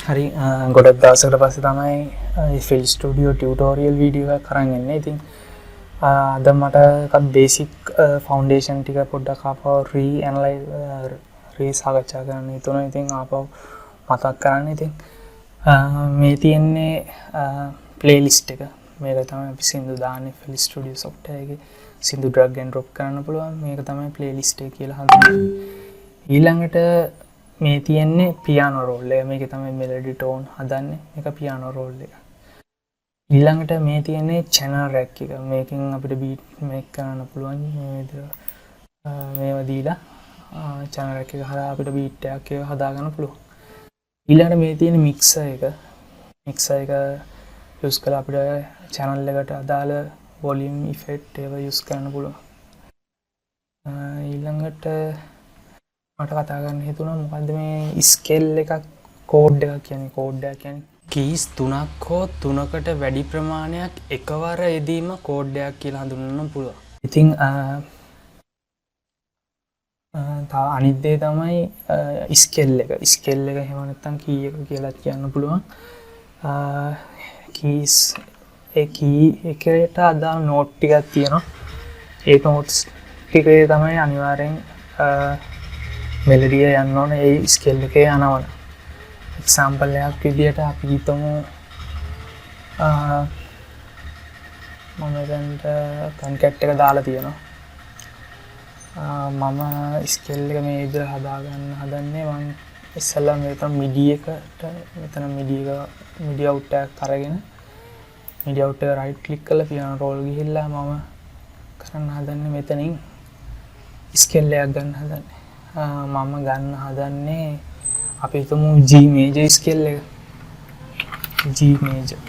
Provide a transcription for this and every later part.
හරි ගොඩක් දවසකට පස්සේ තමයි ෆිල් ස්ටුඩියෝ ටියුටෝරියල් වීඩියෝ එකක් අරන් එන්නේ. ඉතින් අද මට බේසික් ෆවුන්ඩේෂන් ටික පොඩ්ඩක් ආපහු සාකච්ඡා කරන්න හිතුණා. ඉතින් ආපහු මතක් කරන්න. ඉතින් මේ තියෙන්නේ ප්ලේලිස්ට් එක. මේක තමයි අපි සින්දු දාන්නේ ෆිල් ස්ටුඩියෝ software එකේ. සින්දු drag and drop කරන්න පුළුවන්. මේක තමයි ප්ලේලිස්ට් එක කියලා හඳුන්වන්නේ. ඊළඟට මේ තියෙන්නේ පියානෝ රෝල් එක. මේකේ තමයි මෙලඩි ටෝන් හදන්නේ. මේක පියානෝ රෝල් එක. ඊළඟට මේ තියෙන්නේ channel rack එක. මේකෙන් අපිට beat make කරන්න පුළුවන්. මේ විදිහට මේව දීලා channel rack එක හරහා අපිට beat එකක් හදා ගන්න පුළුවන්. ඊළඟට මේ තියෙන mixer එක. mixer එක use කරලා අපිට channel එකට අදාළ volume effect ඒවා use කරන්න පුළුවන්. ඊළඟට මට කතා කරන්න හිතුණා මොකද්ද මේ ස්කේල් එකක් කෝඩ් එකක් කියන්නේ. කෝඩ් එක කියන්නේ කීස් 3ක් හෝ 3කට වැඩි ප්‍රමාණයක් එකවර යෙදීම කෝඩ් එකක් කියලා හඳුන්වන්න පුළුවන්. ඉතින් තව අනිත් දේ තමයි ස්කේල් එක. ස්කේල් එක එහෙම නැත්නම් කී එක කියලා කියන්න පුළුවන්. කීස් ඒ කී එකකට අදාළ නෝට් ටිකක් තියෙනවා. ඒ නෝට්ස් ටිකේ තමයි අනිවාර්යෙන් මෙලඩිය යන්න ඕන ඒ ස්කේල් එකේ යනවන. එක්සැම්පල් එකක් විදියට අපි හිතමු මම දැන්ට කන්කැට් එක දාලා තියෙනවා. මම ස්කේල් එක මේ විදිහට හදාගන්න හදන්නේ. මම ඉස්සෙල්ලා මෙතන මිඩි එකට මෙතන මිඩි අවුට් එකක් අරගෙන මිඩි අවුට් එක රයිට් ක්ලික් කරලා පියානෝ රෝල් ගිහිල්ලා මම කරන්න හදන්නේ මෙතනින් ස්කේල් එකක් ගන්න හදන්නේ. මම ගන්න හදන්නේ අපි හිතමු G major ස්කේල් එක. G major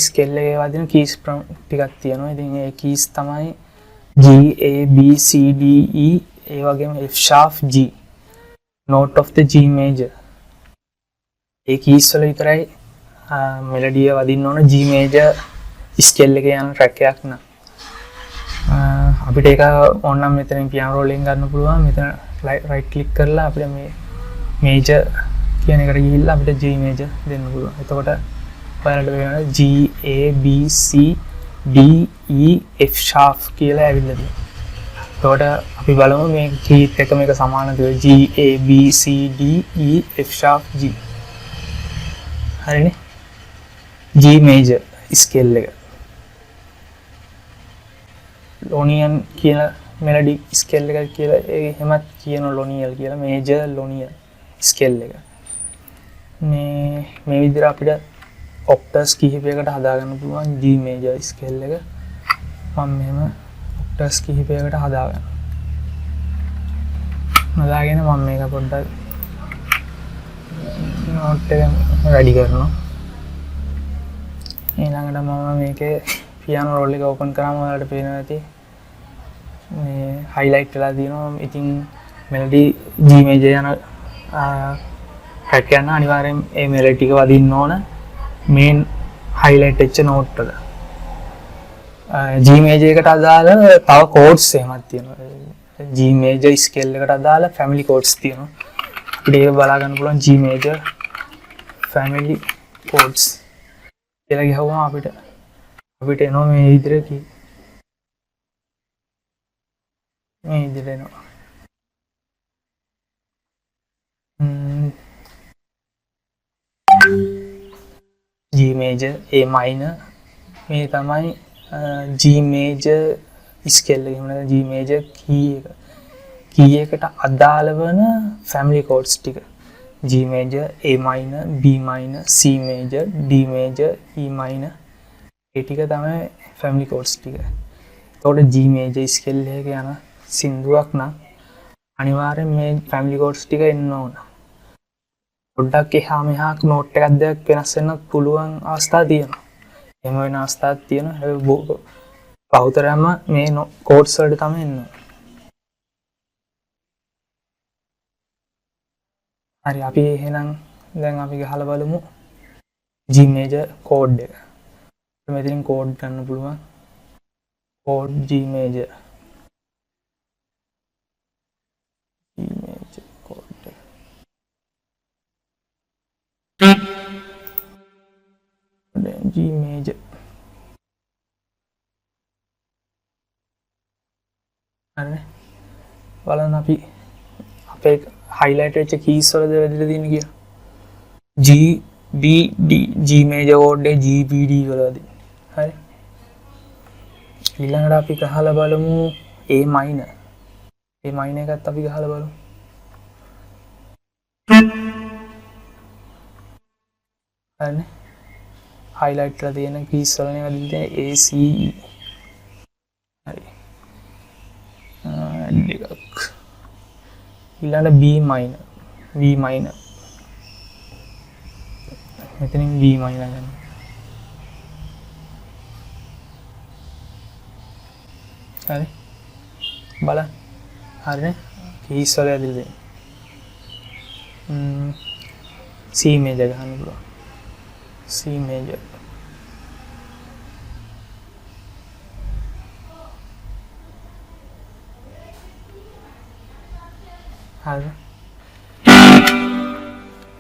ස්කේල් එකේ වදින කීස් ටිකක් තියෙනවා. ඉතින් ඒ කීස් තමයි G A B C D E ඒ වගේම F sharp G. note of the G major. A keys වල විතරයි මෙලඩිය වදින්න ඕන G major ස්කේල් එකේ යන ට්‍රැක් එකක් නම්. අපිට ඒක ඕනනම් මෙතනින් පියානෝ රෝල් එකෙන් ගන්න පුළුවන්. මෙතන රයිට් ක්ලික් කරලා අපිට මේ මේජර් කියන එකට ගිහිල්ලා අපිට G major දෙන්න පුළුවන්. එතකොට ඔයාලට වෙනවා G A B C D E F sharp කියලා ඇවිල්ලා තියෙනවා. එතකොට අපි බලමු මේ කීත් එක මේක සමානද G A B C D E F sharp G. හරිනේ. G major ස්කේල් එක. ලොනියන් කියන මෙලඩි ස්කේල් එක කියලා එහෙමත් කියන ලොනියල් කියලා මේජර් ලොනියල් ස්කේල් එක. මේ විදිහට අපිට ඔක්ටස් කිහිපයකට හදාගන්න පුළුවන් G major ස්කේල් එක. මම මෙහෙම ඔක්ටස් කිහිපයකට හදාගන්නවා. හදාගෙන මම මේක පොඩ්ඩක් නෝට් එක රෙඩි කරනවා. ඊළඟට මම මේකේ පියානෝ රෝල් එක ඕපන් කරාම ඔයාලට පේනවා ඇති මේ හයිලයිට් වෙලා තියෙනවා. ඉතින් මෙලඩි G major යන ට්‍රැක් යන අනිවාර්යෙන් මේ මෙලඩි ටික වදින්න ඕන මේන් හයිලයිට් වෙච්ච නෝට් වල. G major එකට අදාළ තව කෝඩ්ස් එහෙමත් තියෙනවා. G major ස්කේල් එකට අදාළ ෆැමිලි කෝඩ්ස් තියෙනවා. අපිට ඒක බලා ගන්න පුළුවන් G major ෆැමිලි කෝඩ්ස් කියලා ගහුවම අපිට එනවා මේ විදිහට මේ විදිහට එනවා. G major A minor මේ තමයි G major ස්කේල් එක. එහෙම නැත්නම් G major key එකට අදාළ වෙන family chords ටික. G major A minor B minor C major D major E minor ඒ ටික තමයි family chords ටික. ඒකට G major scale එකක යන සින්දුවක් නම් අනිවාර්යෙන් මේ family chords ටික එන්න ඕන. පොඩ්ඩක් එහා මෙහා නෝට් එකක් දෙකක් වෙනස් වෙන්න පුළුවන් අවස්ථා තියෙනවා. එහෙම වෙන අවස්ථාවක් තියෙනවා. හැබැයි බහුතරම මේ chords වලට තමයි එන්නේ. හරි අපි එහෙනම් දැන් අපි ගහලා බලමු G major chord එක. මෙතනින් කෝඩ් ගන්න පුළුවන්. chord G major. G major chord. G major. හරිනේ. බලන්න අපි අපේ highlight වෙච්ච keys වලද වැදලා තියෙන්නේ කියලා. G B D G major chord එක G B D වලද. හරි. ඊළඟට අපි ගහලා බලමු A minor. A minor එකත් අපි ගහලා බලමු. හරිනේ. highlight කරලා තියෙන keys වලනේ වැදලා තියෙන්නේ A C E. හරි. එකක්. ඊළඟට B minor. V minor. මෙතනින් V minor ගන්න. හරි. බලන්න. හරිනේ. keys වල ඇදලා තියෙන්නේ. C major ගන්න පුළුවන්. C major. හරි.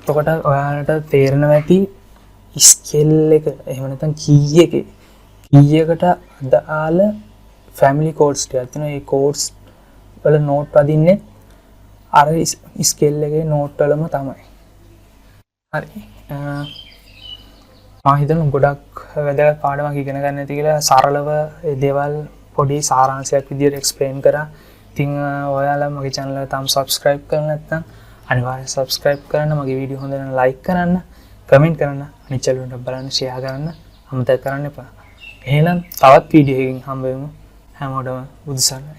එතකොට ඔයාලට තේරෙනවා ඇති ස්කේල් එක එහෙම නැත්නම් කී එකකට අදාළ ෆැමිලි කෝඩ්ස් ටිකක් තියෙනවා. ඒ කෝඩ්ස් වල නෝට් වදින්නේ අර ස්කේල් එකේ නෝට් වලම තමයි. හරි. මම හිතනවා ගොඩක් වැදගත් පාඩමක් ඉගෙන ගන්න ඇති කියලා සරලව ඒ දේවල් පොඩි සාරාංශයක් විදියට එක්ස්ප්ලেইন කරා. ඉතින් ඔයාලා මගේ channel එක තාම subscribe කරලා නැත්නම් අනිවාර්යෙන් subscribe කරන්න, මගේ වීඩියෝ හොඳ නම් like කරන්න, comment කරන්න, අනිත් channel එක බලන්න, share කරන්න අමතක කරන්න එපා. එහෙනම් තවත් වීඩියෝ එකකින් හම්බ වෙමු. හැමෝටම බුදු සරණයි.